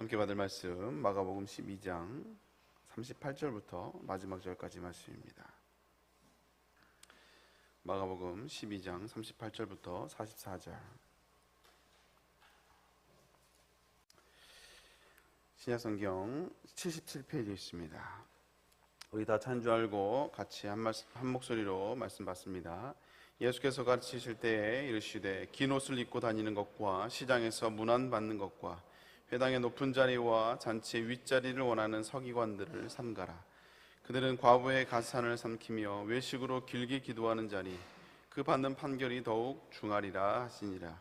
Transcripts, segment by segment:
함께 받을 말씀 마가복음 12장 38절부터 마지막 절까지 말씀입니다. 마가복음 12장 38절부터 44절. 신약성경 77페이지에 있습니다. 우리 다 찬 줄 알고 같이 한 목소리로 말씀 받습니다. 예수께서 가르치실 때에 이르시되 긴 옷을 입고 다니는 것과 시장에서 문안 받는 것과 회당의 높은 자리와 잔치의 윗자리를 원하는 서기관들을 삼가라. 그들은 과부의 가산을 삼키며 외식으로 길게 기도하는 자니 그 받는 판결이 더욱 중하리라 하시니라.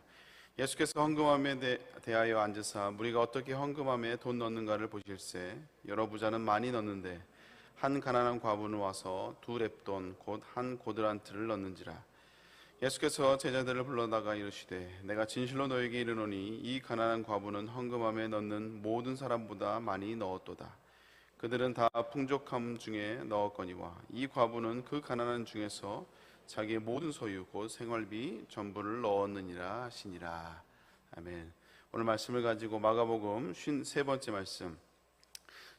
예수께서 헌금함에 대하여 앉으사 무리가 어떻게 헌금함에 돈 넣는가를 보실세. 여러 부자는 많이 넣는데 한 가난한 과부는 와서 2렙돈 곧 한 고드란트를 넣는지라. 예수께서 제자들을 불러다가 이르시되 내가 진실로 너에게 이르노니 이 가난한 과부는 헌금함에 넣는 모든 사람보다 많이 넣었도다. 그들은 다 풍족함 중에 넣었거니와 이 과부는 그 가난한 중에서 자기의 모든 소유 곧 생활비 전부를 넣었느니라 하시니라. 아멘. 오늘 말씀을 가지고 마가복음 53번째 말씀,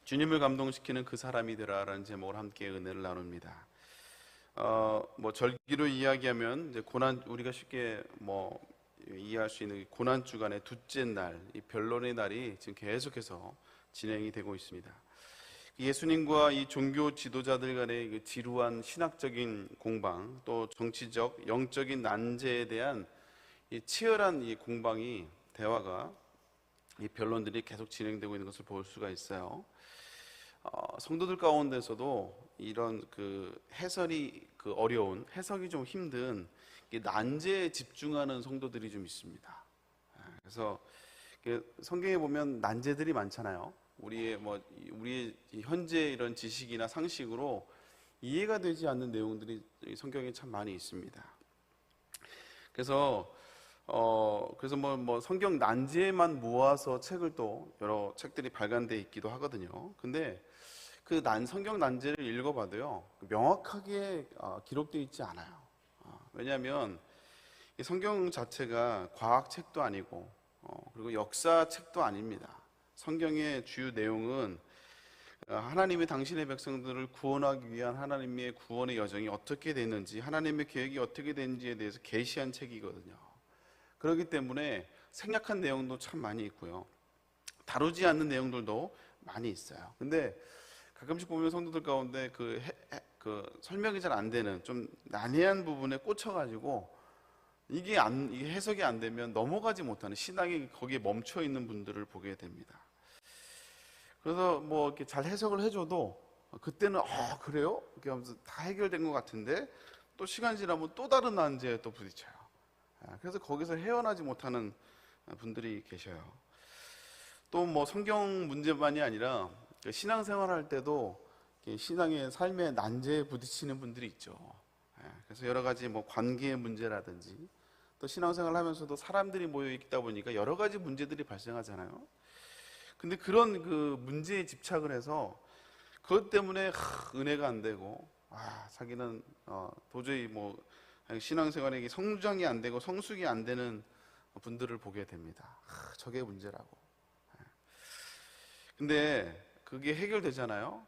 주님을 감동시키는 그 사람이 되라라는 제목을 함께 은혜를 나눕니다. 절기로 이야기하면 이제 우리가 쉽게 이해할 수 있는 고난 주간의 둘째 날, 이 변론의 날이 지금 계속해서 진행이 되고 있습니다. 예수님과 이 종교 지도자들 간의 그 지루한 신학적인 공방, 또 정치적, 영적인 난제에 대한 이 치열한 이 공방이, 대화가, 이 변론들이 계속 진행되고 있는 것을 볼 수가 있어요. 성도들 가운데서도 이런 그 해설이 어려운, 해석이 좀 힘든 난제에 집중하는 성도들이 좀 있습니다. 그래서 성경에 보면 난제들이 많잖아요. 우리의 현재 이런 지식이나 상식으로 이해가 되지 않는 내용들이 성경에 참 많이 있습니다. 그래서 성경 난제만 모아서 책을 또 여러 책들이 발간돼 있기도 하거든요. 근데 그 성경 난제를 읽어봐도요, 명확하게 기록되어 있지 않아요. 왜냐하면 이 성경 자체가 과학책도 아니고 그리고 역사책도 아닙니다. 성경의 주요 내용은 하나님이 당신의 백성들을 구원하기 위한 하나님의 구원의 여정이 어떻게 됐는지, 하나님의 계획이 어떻게 됐는지에 대해서 계시한 책이거든요. 그렇기 때문에 생략한 내용도 참 많이 있고요, 다루지 않는 내용들도 많이 있어요. 근데 가끔씩 보면 성도들 가운데 그 설명이 잘 안 되는, 좀 난해한 부분에 꽂혀가지고 이게 해석이 안 되면 넘어가지 못하는, 신앙이 거기에 멈춰 있는 분들을 보게 됩니다. 그래서 이렇게 잘 해석을 해줘도 그때는 그래요? 이렇게 하면서 다 해결된 것 같은데 또 시간 지나면 또 다른 난제에 또 부딪혀요. 그래서 거기서 헤어나지 못하는 분들이 계셔요. 또 성경 문제만이 아니라 신앙생활 할 때도 신앙의 삶의 난제에 부딪히는 분들이 있죠. 그래서 여러 가지 관계의 문제라든지, 또 신앙생활 하면서도 사람들이 모여 있다 보니까 여러 가지 문제들이 발생하잖아요. 근데 그런 그 문제에 집착을 해서 그것 때문에 은혜가 안 되고, 자기는 도저히 신앙생활에 성장이 안 되고 성숙이 안 되는 분들을 보게 됩니다. 저게 문제라고. 근데 그게 해결되잖아요.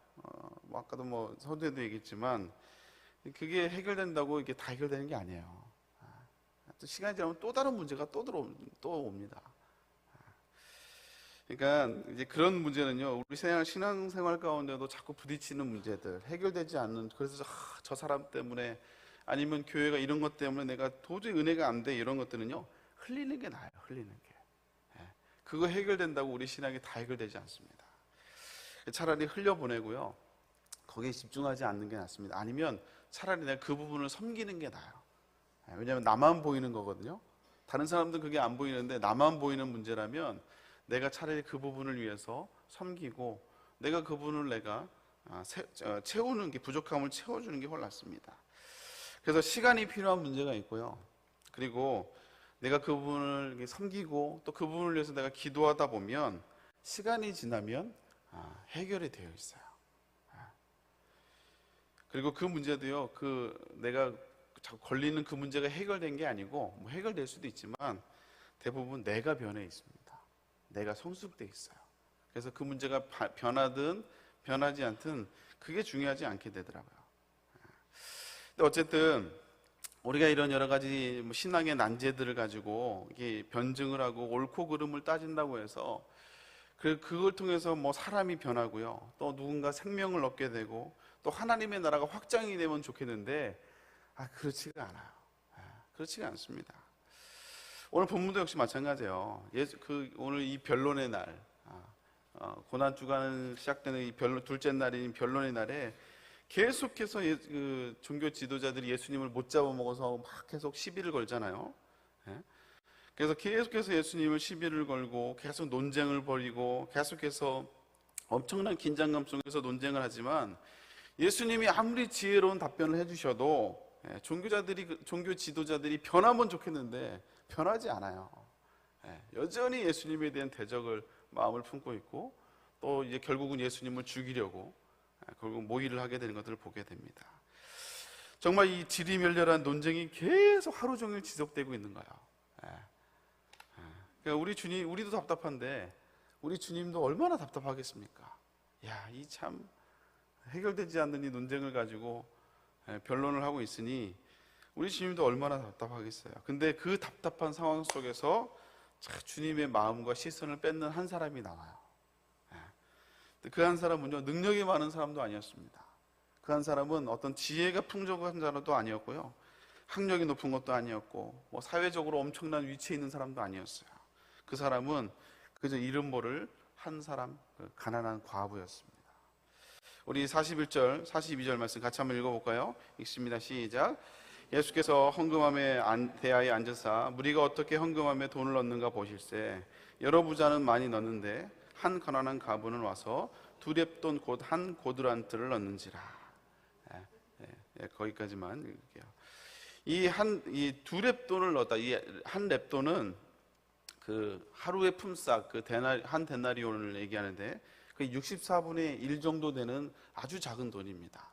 아까도 서두에도 얘기했지만 그게 해결된다고 이게 다 해결되는 게 아니에요. 또 시간이 지나면 또 다른 문제가 또 옵니다. 그러니까 이제 그런 문제는요, 우리 신앙생활 가운데도 자꾸 부딪히는 문제들, 해결되지 않는, 그래서 저 사람 때문에, 아니면 교회가 이런 것 때문에 내가 도저히 은혜가 안 돼, 이런 것들은요, 흘리는 게 나아요. 흘리는 게. 그거 해결된다고 우리 신앙이 다 해결되지 않습니다. 차라리 흘려보내고요, 거기에 집중하지 않는 게 낫습니다. 아니면 차라리 내가 그 부분을 섬기는 게 나아요. 왜냐하면 나만 보이는 거거든요. 다른 사람들은 그게 안 보이는데 나만 보이는 문제라면 내가 차라리 그 부분을 위해서 섬기고, 내가 그 부분을 채우는 게, 부족함을 채워주는 게 훨씬 낫습니다. 그래서 시간이 필요한 문제가 있고요, 그리고 내가 그 부분을 섬기고 또 그 부분을 위해서 내가 기도하다 보면 시간이 지나면 해결이 되어 있어요. 그리고 그 문제도요, 내가 자꾸 걸리는 그 문제가 해결된 게 아니고, 해결될 수도 있지만 대부분 내가 변해 있습니다. 내가 성숙돼 있어요. 그래서 그 문제가 변하든 변하지 않든 그게 중요하지 않게 되더라고요. 근데 어쨌든 우리가 이런 여러 가지 신앙의 난제들을 가지고 이게 변증을 하고 옳고 그름을 따진다고 해서 그걸 통해서 사람이 변하고요, 또 누군가 생명을 얻게 되고 또 하나님의 나라가 확장이 되면 좋겠는데 그렇지가 않아요. 그렇지가 않습니다. 오늘 본문도 역시 마찬가지예요. 오늘 이 변론의 날, 고난 주간 시작되는 이 둘째 날인 변론의 날에 계속해서 그 종교 지도자들이 예수님을 못 잡아먹어서 막 계속 시비를 걸잖아요. 그래서 계속해서 예수님을 시비를 걸고 계속 논쟁을 벌이고 계속해서 엄청난 긴장감 속에서 논쟁을 하지만 예수님이 아무리 지혜로운 답변을 해주셔도 종교 지도자들이 변하면 좋겠는데 변하지 않아요. 여전히 예수님에 대한 대적을 마음을 품고 있고 또 이제 결국은 예수님을 죽이려고 결국 모의를 하게 되는 것들을 보게 됩니다. 정말 이 지리멸렬한 논쟁이 계속 하루 종일 지속되고 있는 거예요. 그러니까 우리도 답답한데 우리 주님도 얼마나 답답하겠습니까? 이 참 해결되지 않는 이 논쟁을 가지고 변론을 하고 있으니 우리 주님도 얼마나 답답하겠어요. 근데 그 답답한 상황 속에서 주님의 마음과 시선을 뺏는 한 사람이 나와요. 그 한 사람은요, 능력이 많은 사람도 아니었습니다. 그 한 사람은 어떤 지혜가 풍족한 사람도 아니었고요, 학력이 높은 것도 아니었고 사회적으로 엄청난 위치에 있는 사람도 아니었어요. 그 사람은 그저 이름 모를 한 사람, 가난한 과부였습니다. 우리 41절, 42절 말씀 같이 한번 읽어볼까요? 읽습니다. 시작. 예수께서 헌금함에 대하여 앉으사 무리가 어떻게 헌금함에 돈을 넣는가 보실세. 여러 부자는 많이 넣는데 한 가난한 과부는 와서 두 렙돈 곧 한 고드란트를 넣는지라. 거기까지만 읽을게요. 이 두 렙돈을 넣었다. 이 한 렙돈은 그 하루의 품삯, 한 데나리온을 얘기하는데 그 64분의 1 정도 되는 아주 작은 돈입니다.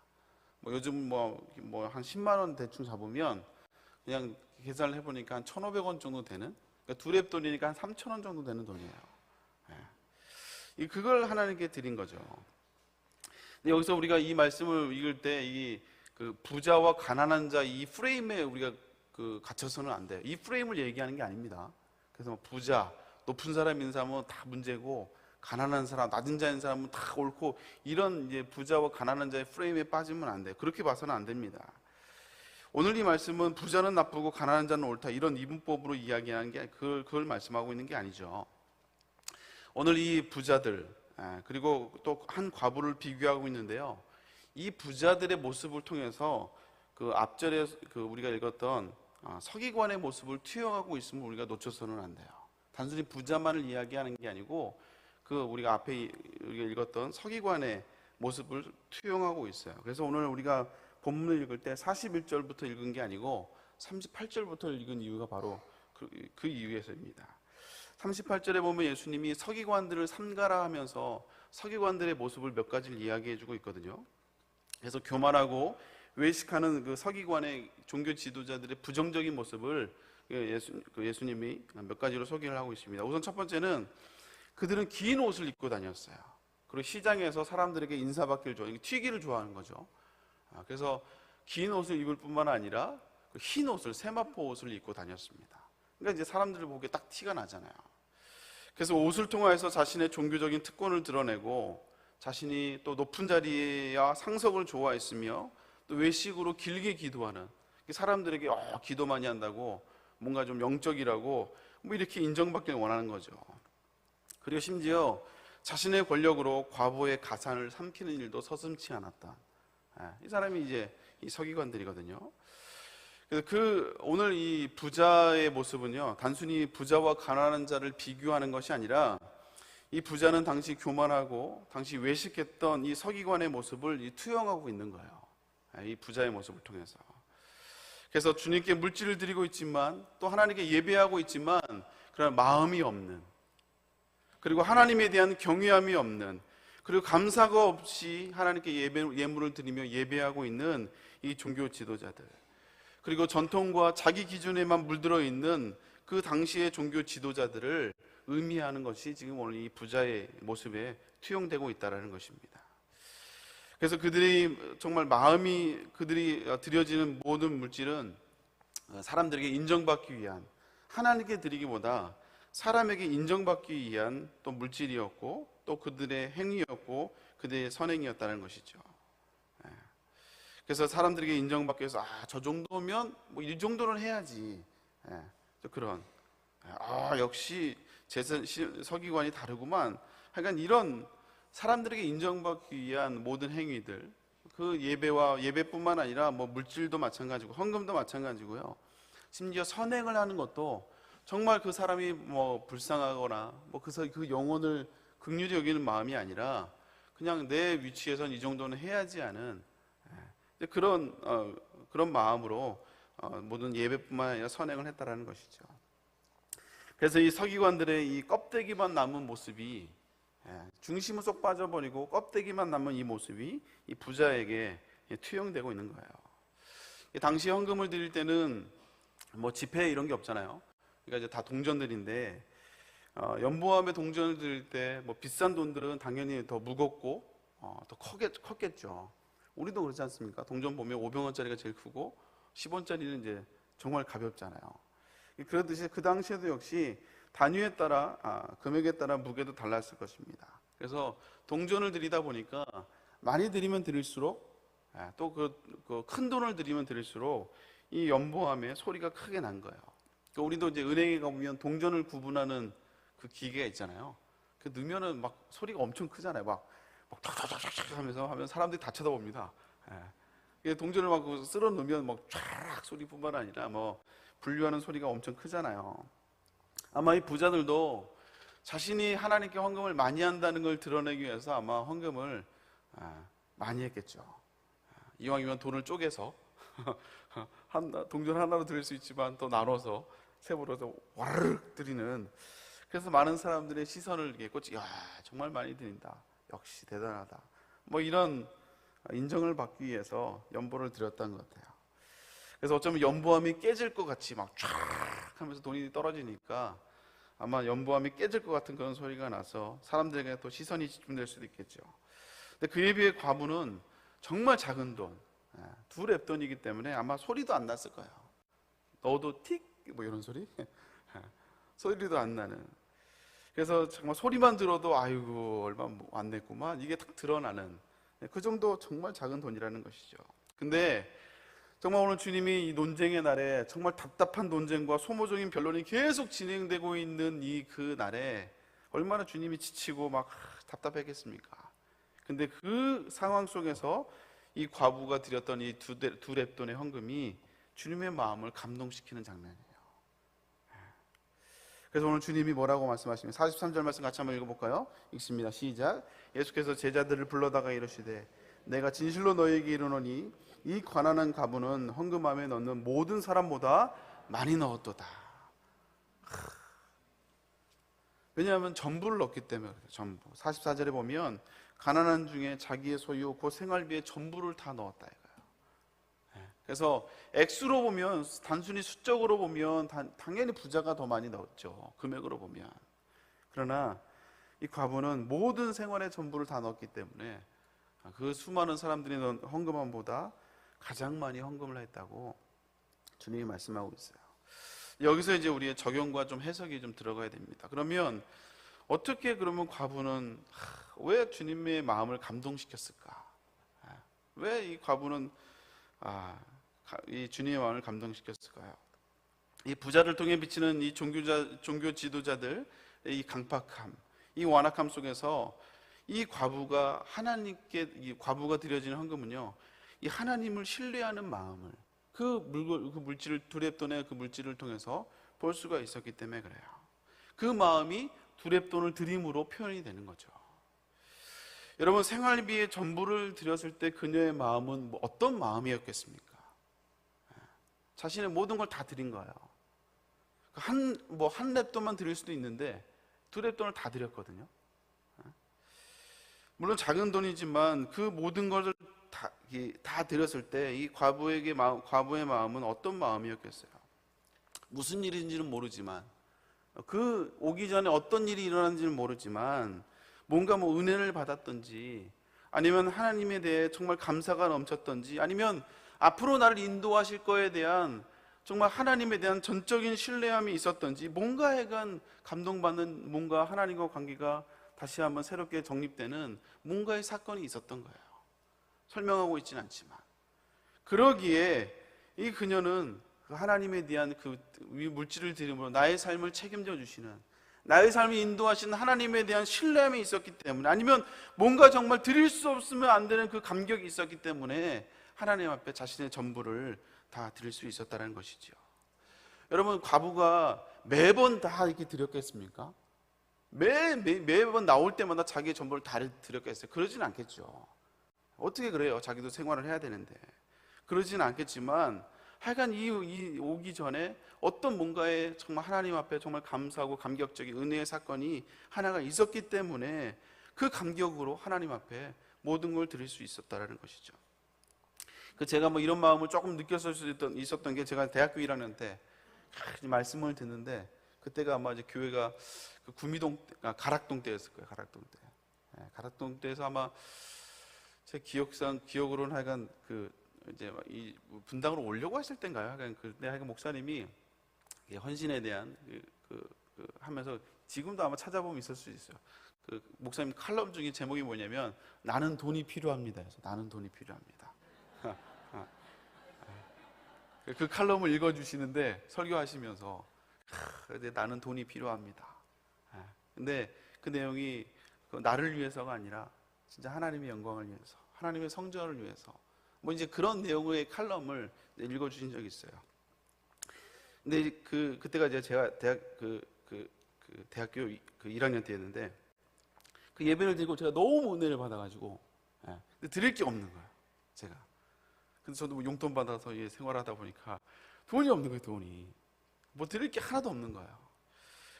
요즘 한 10만 원 대충 잡으면 그냥 계산을 해보니까 한 1,500원 정도 되는, 그러니까 두 렙돈이니까 한 3,000원 정도 되는 돈이에요. 그걸 하나님께 드린 거죠. 근데 여기서 우리가 이 말씀을 읽을 때 그 부자와 가난한 자 이 프레임에 우리가 갇혀서는 안 돼요. 이 프레임을 얘기하는 게 아닙니다. 그래서 부자, 높은 사람 있는 사람은 다 문제고 가난한 사람, 낮은 자인 사람은 다 옳고, 이런 이제 부자와 가난한 자의 프레임에 빠지면 안 돼요. 그렇게 봐서는 안 됩니다. 오늘 이 말씀은 부자는 나쁘고 가난한 자는 옳다, 이런 이분법으로 이야기하는 게 그걸 말씀하고 있는 게 아니죠. 오늘 이 부자들, 그리고 또 한 과부를 비교하고 있는데요. 이 부자들의 모습을 통해서 그 앞절에 우리가 읽었던 서기관의 모습을 투영하고 있으면 우리가 놓쳐서는 안 돼요. 단순히 부자만을 이야기하는 게 아니고 우리가 앞에 우리가 읽었던 서기관의 모습을 투영하고 있어요. 그래서 오늘 우리가 본문을 읽을 때 41절부터 읽은 게 아니고 38절부터 읽은 이유가 바로 그 이유에서입니다. 38절에 보면 예수님이 서기관들을 삼가라 하면서 서기관들의 모습을 몇 가지를 이야기해 주고 있거든요. 그래서 교만하고 외식하는 그 서기관의 종교 지도자들의 부정적인 모습을 예수님이 몇 가지로 소개를 하고 있습니다. 우선 첫 번째는 그들은 긴 옷을 입고 다녔어요. 그리고 시장에서 사람들에게 인사받기를 좋아하는, 튀기를 좋아하는 거죠. 그래서 긴 옷을 입을 뿐만 아니라 흰 옷을, 세마포 옷을 입고 다녔습니다. 그러니까 이제 사람들을 보기에 딱 티가 나잖아요. 그래서 옷을 통해서 자신의 종교적인 특권을 드러내고 자신이 또 높은 자리와 상석을 좋아했으며 또 외식으로 길게 기도하는, 사람들에게 기도 많이 한다고 뭔가 좀 영적이라고 이렇게 인정받길 원하는 거죠. 그리고 심지어 자신의 권력으로 과부의 가산을 삼키는 일도 서슴지 않았다. 이 사람이 이제 이 서기관들이거든요. 그래서 오늘 이 부자의 모습은요, 단순히 부자와 가난한 자를 비교하는 것이 아니라 이 부자는 당시 교만하고 당시 외식했던 이 서기관의 모습을 투영하고 있는 거예요. 이 부자의 모습을 통해서. 그래서 주님께 물질을 드리고 있지만 또 하나님께 예배하고 있지만 그러나 마음이 없는, 그리고 하나님에 대한 경외함이 없는, 그리고 감사가 없이 하나님께 예물을 드리며 예배하고 있는 이 종교 지도자들, 그리고 전통과 자기 기준에만 물들어 있는 그 당시의 종교 지도자들을 의미하는 것이 지금 오늘 이 부자의 모습에 투영되고 있다는 것입니다. 그래서 그들이 정말 마음이 그들이 드려지는 모든 물질은 사람들에게 인정받기 위한, 하나님께 드리기보다 사람에게 인정받기 위한 또 물질이었고 또 그들의 행위였고 그들의 선행이었다는 것이죠. 그래서 사람들에게 인정받기 위해서 저 정도면 뭐 이 정도는 해야지. 그런 역시 서기관이 다르구만. 하여간 이런 사람들에게 인정받기 위한 모든 행위들, 그 예배뿐만 아니라 뭐 물질도 마찬가지고 헌금도 마찬가지고요. 심지어 선행을 하는 것도 정말 그 사람이 뭐 불쌍하거나 뭐 그 영혼을 긍휼히 여기는 마음이 아니라 그냥 내 위치에선 이 정도는 해야지 하는 그런 마음으로 모든 예배뿐만 아니라 선행을 했다라는 것이죠. 그래서 이 서기관들의 이 껍데기만 남은 모습이, 중심은 쏙 빠져버리고 껍데기만 남은 이 모습이 이 부자에게 투영되고 있는 거예요. 당시 헌금을 드릴 때는 뭐 지폐 이런 게 없잖아요. 그러니까 이제 다 동전들인데, 연보암에 동전을 드릴 때 뭐 비싼 돈들은 당연히 더 무겁고 더 컸겠죠. 우리도 그렇지 않습니까? 동전 보면 500원짜리가 제일 크고 10원짜리는 이제 정말 가볍잖아요. 그렇듯이 그 당시에도 역시 단위에 따라 금액에 따라 무게도 달랐을 것입니다. 그래서 동전을 드리다 보니까 많이 드리면 드릴수록 또 그 큰 돈을 드리면 드릴수록 이 연보암에 소리가 크게 난 거예요. 그러니까 우리도 이제 은행에 가보면 동전을 구분하는 그 기계가 있잖아요. 그 넣으면은 막 소리가 엄청 크잖아요. 막 탁탁탁탁 하면 사람들이 다 쳐다봅니다. 동전을 막 쓸어 넣으면 막 촤락 소리뿐만 아니라 뭐 분류하는 소리가 엄청 크잖아요. 아마 이 부자들도 자신이 하나님께 헌금을 많이 한다는 걸 드러내기 위해서 아마 헌금을 많이 했겠죠. 이왕이면 돈을 쪼개서 동전 하나로 드릴 수 있지만 또 나눠서 세부로서 와르륵 드리는, 그래서 많은 사람들의 시선을 이렇게 꽂지, 정말 많이 드린다, 역시 대단하다, 뭐 이런 인정을 받기 위해서 연보를 드렸던 것 같아요. 그래서 어쩌면 연보암이 깨질 것 같이 막 촤악 하면서 돈이 떨어지니까 아마 연보암이 깨질 것 같은 그런 소리가 나서 사람들에게 또 시선이 집중될 수도 있겠죠. 근데 그에 비해 과부는 정말 작은 돈, 2렙돈이기 때문에 아마 소리도 안 났을 거예요. 넣어도 틱 뭐 이런 소리 소리도 안 나는. 그래서 정말 소리만 들어도 아이고 얼마 안 냈구만, 이게 딱 드러나는 그 정도 정말 작은 돈이라는 것이죠. 근데 정말 오늘 주님이 이 논쟁의 날에, 정말 답답한 논쟁과 소모적인 변론이 계속 진행되고 있는 그 날에 얼마나 주님이 지치고 막 답답했겠습니까? 근데 그 상황 속에서 이 과부가 드렸던 이 두 렙돈의 헌금이 주님의 마음을 감동시키는 장면이에요. 그래서 오늘 주님이 뭐라고 말씀하시면 43절 말씀 같이 한번 읽어볼까요? 읽습니다. 시작. 예수께서 제자들을 불러다가 이르시되 내가 진실로 너희에게 이르노니 이 가난한 과부는 헌금함에 넣는 모든 사람보다 많이 넣었도다. 왜냐하면 전부를 넣기 때문에 그래요. 전부. 44절에 보면 가난한 중에 자기의 소유 그 생활비에 전부를 다 넣었다 이거예요. 그래서 액수로 보면, 단순히 수적으로 보면 당연히 부자가 더 많이 넣었죠, 금액으로 보면. 그러나 이 과부는 모든 생활의 전부를 다 넣었기 때문에 그 수많은 사람들이 넣은 헌금함보다 가장 많이 헌금을 했다고 주님이 말씀하고 있어요. 여기서 이제 우리의 적용과 좀 해석이 좀 들어가야 됩니다. 그러면 어떻게 그러면 과부는 왜 주님의 마음을 감동시켰을까? 왜 이 과부는 이 주님의 마음을 감동시켰을까요? 이 부자를 통해 비치는 이 종교 지도자들 이 강팍함, 이 완악함 속에서 이 과부가 이 과부가 드려지는 헌금은요, 이 하나님을 신뢰하는 마음을 그 물질을, 2렙돈의 그 물질을 통해서 볼 수가 있었기 때문에 그래요. 그 마음이 2렙돈을 드림으로 표현이 되는 거죠. 여러분, 생활비의 전부를 드렸을 때 그녀의 마음은 어떤 마음이었겠습니까? 자신의 모든 걸 다 드린 거예요. 한 렙돈만 드릴 수도 있는데 2렙돈을 다 드렸거든요. 물론 작은 돈이지만 그 모든 것을 다 드렸을 때 이 과부의 마음은 어떤 마음이었겠어요? 무슨 일인지는 모르지만 그 오기 전에 어떤 일이 일어났는지는 모르지만 뭔가 뭐 은혜를 받았던지, 아니면 하나님에 대해 정말 감사가 넘쳤던지, 아니면 앞으로 나를 인도하실 거에 대한 정말 하나님에 대한 전적인 신뢰함이 있었던지, 뭔가 해간 감동받는, 뭔가 하나님과 관계가 다시 한번 새롭게 정립되는 뭔가의 사건이 있었던 거예요. 설명하고 있지는 않지만. 그러기에 이 그녀는 그 하나님에 대한 그 물질을 드림으로 나의 삶을 책임져 주시는, 나의 삶을 인도하시는 하나님에 대한 신뢰함이 있었기 때문에, 아니면 뭔가 정말 드릴 수 없으면 안 되는 그 감격이 있었기 때문에 하나님 앞에 자신의 전부를 다 드릴 수 있었다는 것이죠. 여러분, 과부가 매번 다 이렇게 드렸겠습니까? 매번 나올 때마다 자기의 전부를 다 드렸겠어요? 그러진 않겠죠. 어떻게 그래요? 자기도 생활을 해야 되는데. 그러진 않겠지만 하여간 이 오기 전에 어떤 뭔가에 정말 하나님 앞에 정말 감사하고 감격적인 은혜의 사건이 하나가 있었기 때문에 그 감격으로 하나님 앞에 모든 걸 드릴 수 있었다는 것이죠. 제가 뭐 이런 마음을 조금 느꼈을 수 있었던 게, 제가 대학교 1학년 때 말씀을 듣는데, 그때가 아마 이제 교회가 그 구미동, 가락동 때였을 거예요. 가락동 때. 가락동 때에서 아마 제 기억으로는 하여간 이제 이 분당으로 오려고 했을 때인가요? 하여간 목사님이 헌신에 대한 하면서, 지금도 아마 찾아보면 있을 수 있어요. 목사님 칼럼 중에 제목이 뭐냐면 나는 돈이 필요합니다. 해서 나는 돈이 필요합니다. 그 칼럼을 읽어주시는데 설교하시면서 나는 돈이 필요합니다. 근데 그 내용이 나를 위해서가 아니라 진짜 하나님의 영광을 위해서, 하나님의 성전을 위해서, 뭐 이제 그런 내용의 칼럼을 읽어주신 적이 있어요. 근데 그때가 이제 제가 대학교 1학년 때였는데, 그 예배를 드리고 제가 너무 은혜를 받아가지고, 근데 드릴 게 없는 거예요, 제가. 근데 저도 뭐 용돈 받아서 생활하다 보니까 돈이 없는 거예요, 돈이. 뭐 드릴 게 하나도 없는 거예요.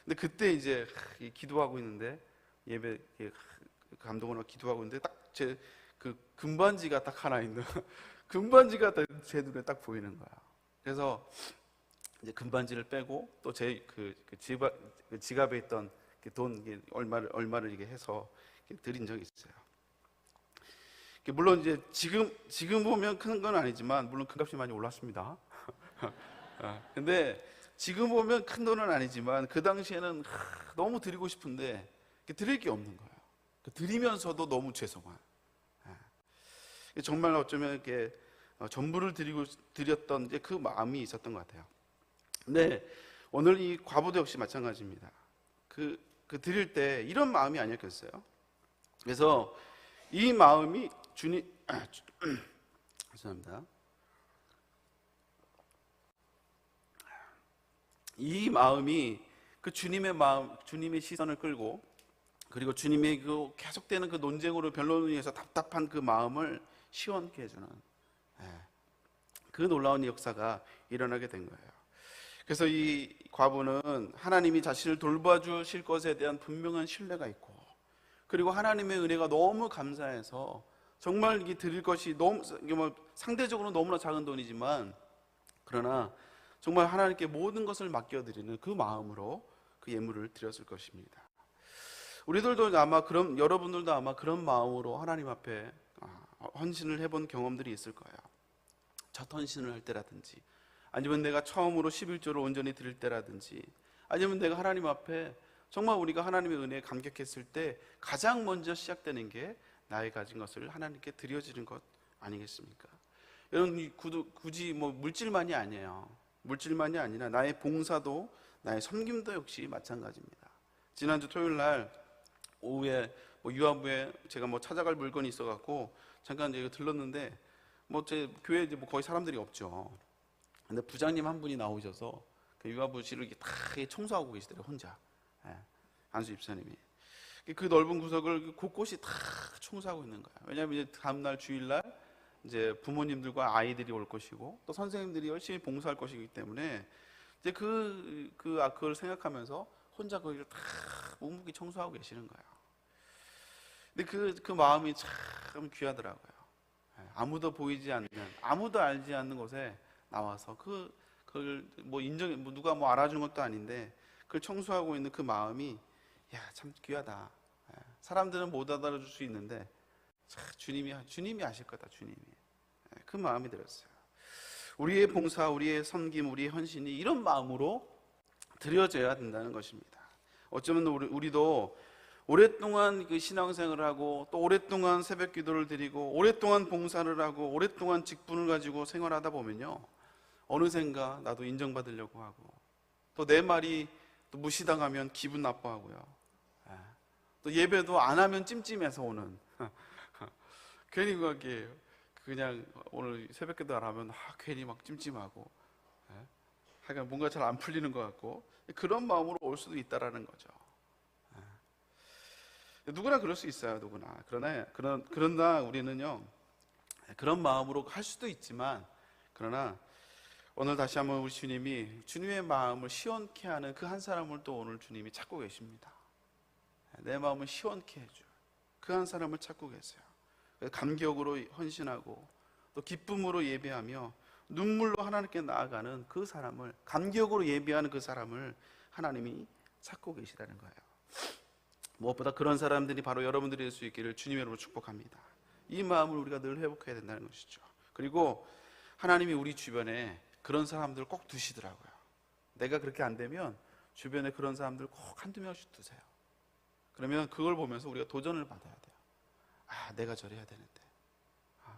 근데 그때 이제 기도하고 있는데, 예배 감동을 하고 기도하고 있는데, 딱 제 금반지가 딱 하나 있는 금반지가 제 눈에 딱 보이는 거야. 그래서 이제 금반지를 빼고 또 제 지갑에 있던 돈 얼마를 이게 해서 드린 적이 있어요. 물론 이제 지금 보면 큰 건 아니지만, 물론 금값이 많이 올랐습니다. 근데 지금 보면 큰 돈은 아니지만 그 당시에는 너무 드리고 싶은데 드릴 게 없는 거예요. 드리면서도 너무 죄송한. 정말 어쩌면 이렇게 전부를 드렸던 이제 그 마음이 있었던 것 같아요. 근데 오늘 이 과부도 역시 마찬가지입니다. 드릴 때 이런 마음이 아니었겠어요? 그래서 이 마음이 죄송합니다. 이 마음이 그 주님의 마음, 주님의 시선을 끌고, 그리고 주님의 그 계속되는 그 논쟁으로 변론을 위해서 답답한 그 마음을 시원케 해주는 그 놀라운 역사가 일어나게 된 거예요. 그래서 이 과부는 하나님이 자신을 돌봐주실 것에 대한 분명한 신뢰가 있고, 그리고 하나님의 은혜가 너무 감사해서 정말 이게 드릴 것이 너무 상대적으로 너무나 작은 돈이지만, 그러나 정말 하나님께 모든 것을 맡겨드리는 그 마음으로 그 예물을 드렸을 것입니다. 우리들도 아마 여러분들도 아마 그런 마음으로 하나님 앞에 헌신을 해본 경험들이 있을 거예요. 첫 헌신을 할 때라든지, 아니면 내가 처음으로 11조를 온전히 드릴 때라든지, 아니면 내가 하나님 앞에 정말 우리가 하나님의 은혜에 감격했을 때 가장 먼저 시작되는 게 나의 가진 것을 하나님께 드려지는 것 아니겠습니까? 여러분, 굳이 뭐 물질만이 아니에요. 물질만이 아니라 나의 봉사도, 나의 섬김도 역시 마찬가지입니다. 지난주 토요일 날 오후에 유아부에 제가 찾아갈 물건이 있어갖고 잠깐 이제 들렀는데, 제 교회에 이제 거의 사람들이 없죠. 근데 부장님 한 분이 나오셔서 그 유아부실을 이렇게 다 청소하고 계시더라고요, 혼자. 안수 집사님이. 그 넓은 구석을 곳곳이 다 청소하고 있는 거예요. 왜냐하면 이제 다음날 주일날 이제 부모님들과 아이들이 올 것이고, 또 선생님들이 열심히 봉사할 것이기 때문에 이제 그걸 생각하면서 혼자 거기를 다 묵묵히 청소하고 계시는 거예요. 근데 그 마음이 참 귀하더라고요. 아무도 보이지 않는, 아무도 알지 않는 곳에 나와서 그걸 누가 알아준 것도 아닌데 그걸 청소하고 있는 그 마음이 참 귀하다. 사람들은 못 알아줄 수 있는데 주님이 아실 거다. 주님이. 그 마음이 들었어요. 우리의 봉사, 우리의 섬김, 우리의 헌신이 이런 마음으로 드려져야 된다는 것입니다. 어쩌면 우리도 오랫동안 그 신앙생활을 하고 또 오랫동안 새벽 기도를 드리고 오랫동안 봉사를 하고 오랫동안 직분을 가지고 생활하다 보면요, 어느샌가 나도 인정받으려고 하고 또 내 말이 또 무시당하면 기분 나빠하고요, 또 예배도 안 하면 찜찜해서 오는 괜히 그냥 오늘 새벽 기도 안 하면 괜히 막 찜찜하고 하여간 뭔가 잘 안 풀리는 것 같고 그런 마음으로 올 수도 있다라는 거죠. 누구나 그럴 수 있어요. 누구나. 그러나 우리는요, 그런 마음으로 할 수도 있지만, 그러나 오늘 다시 한번 우리 주님이 주님의 마음을 시원케 하는 그 한 사람을 또 오늘 주님이 찾고 계십니다. 내 마음을 시원케 해줄 그 한 사람을 찾고 계세요. 감격으로 헌신하고 또 기쁨으로 예배하며 눈물로 하나님께 나아가는 그 사람을, 감격으로 예배하는 그 사람을 하나님이 찾고 계시다는 거예요. 무엇보다 그런 사람들이 바로 여러분들이 될 수 있기를 주님의 이름으로 축복합니다. 이 마음을 우리가 늘 회복해야 된다는 것이죠. 그리고 하나님이 우리 주변에 그런 사람들을 꼭 두시더라고요. 내가 그렇게 안 되면 주변에 그런 사람들을 꼭 한두 명씩 두세요. 그러면 그걸 보면서 우리가 도전을 받아야 돼요. 내가 저래야 되는데,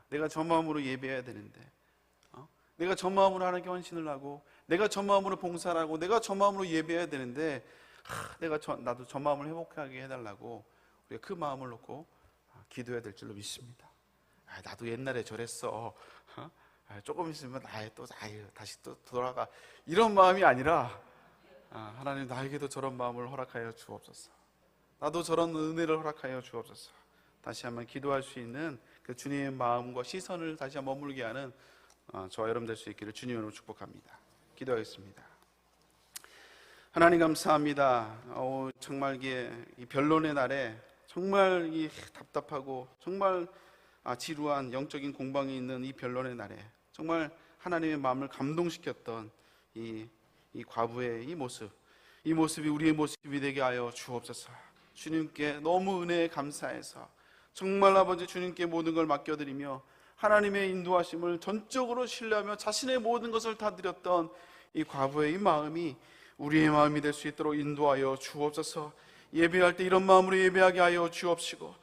내가 저 마음으로 예배해야 되는데, 내가 저 마음으로 하나님께 헌신을 하고, 내가 저 마음으로 봉사를 하고, 내가 저 마음으로 예배해야 되는데, 나도 저 마음을 회복하게 해달라고 우리가 그 마음을 놓고 기도해야 될 줄로 믿습니다. 나도 옛날에 저랬어. 조금 있으면 다시 또 돌아가. 이런 마음이 아니라 하나님, 나에게도 저런 마음을 허락하여 주옵소서. 나도 저런 은혜를 허락하여 주옵소서. 다시 한번 기도할 수 있는 그 주님의 마음과 시선을 다시 한번 머물게 하는 저와 여러분 될 수 있기를 주님으로 축복합니다. 기도하겠습니다. 하나님 감사합니다. 정말 이 변론의 날에 정말 이 답답하고 정말 지루한 영적인 공방이 있는 이 변론의 날에 정말 하나님의 마음을 감동시켰던 이 과부의 이 모습이 우리의 모습이 되게 하여 주옵소서. 주님께 너무 은혜에 감사해서 정말 아버지 주님께 모든 걸 맡겨드리며 하나님의 인도하심을 전적으로 신뢰하며 자신의 모든 것을 다 드렸던 이 과부의 이 마음이 우리의 마음이 될 수 있도록 인도하여 주옵소서. 예배할 때 이런 마음으로 예배하게 하여 주옵시고,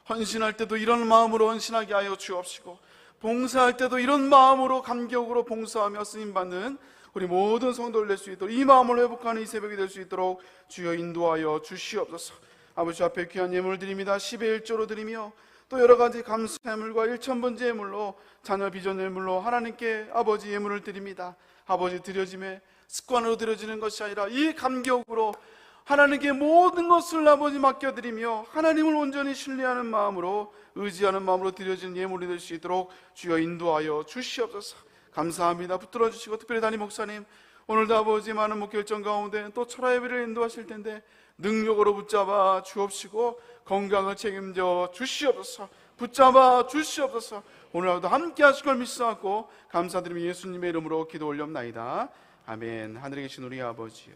헌신할 때도 이런 마음으로 헌신하게 하여 주옵시고, 봉사할 때도 이런 마음으로 감격으로 봉사하며 쓰임받는 우리 모든 성도를 낼 수 있도록 이 마음을 회복하는 이 새벽이 될 수 있도록 주여 인도하여 주시옵소서. 아버지 앞에 귀한 예물을 드립니다. 10의 1조로 드리며 또 여러 가지 감사의 예물과 1,000번째 예물로, 자녀 비전 예물로 하나님께 아버지 예물을 드립니다. 아버지 드려짐에 습관으로 드려지는 것이 아니라 이 감격으로 하나님께 모든 것을 아버지 맡겨드리며 하나님을 온전히 신뢰하는 마음으로, 의지하는 마음으로 드려지는 예물이 될 수 있도록 주여 인도하여 주시옵소서. 감사합니다. 붙들어 주시고, 특별히 담임 목사님 오늘도 아버지 많은 목결정 가운데 또 철화 예배를 인도하실 텐데 능력으로 붙잡아 주옵시고 건강을 책임져 주시옵소서. 붙잡아 주시옵소서. 오늘도 함께 하실 걸 믿사옵고 감사드리며 예수님의 이름으로 기도 올렵나이다. 아멘. 하늘에 계신 우리 아버지여,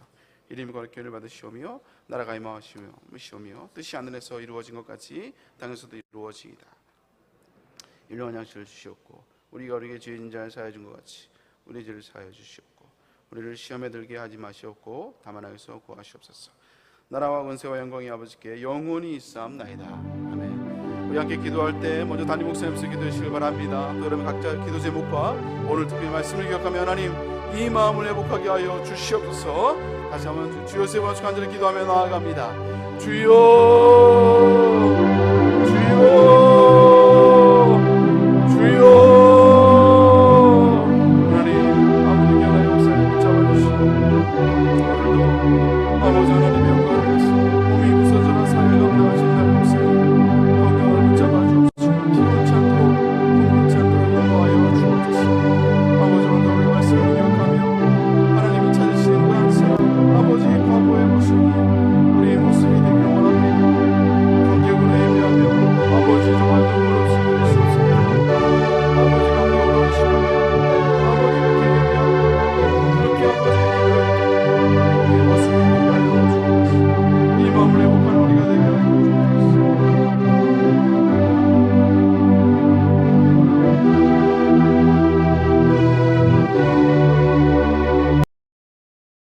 이름이 거룩히 여김을 받으시오며 나라가 임하시오며 뜻이 하늘에서 이루어진 것 같이 땅에서도 이루어지이다. 일용할 양식을 주시옵고 우리가 우리에게 죄진 자를 사하여 준 것 같이 우리 죄를 사하여 주시옵고 우리를 시험에 들게 하지 마시옵고 다만 악에서 구하시옵소서. 나라와 권세와 영광이 아버지께 영원히 있사옵나이다. 아멘. 우리 함께 기도할 때 먼저 담임 목사님께서 기도해 주시길 바랍니다. 또 여러분 각자 기도 제목과 오늘 특별히 말씀을 기억하며 하나님 이 마음을 회복하게 하여 주시옵소서. 다시 한번 주여 세 번 간절히 기도하며 나아갑니다. 주여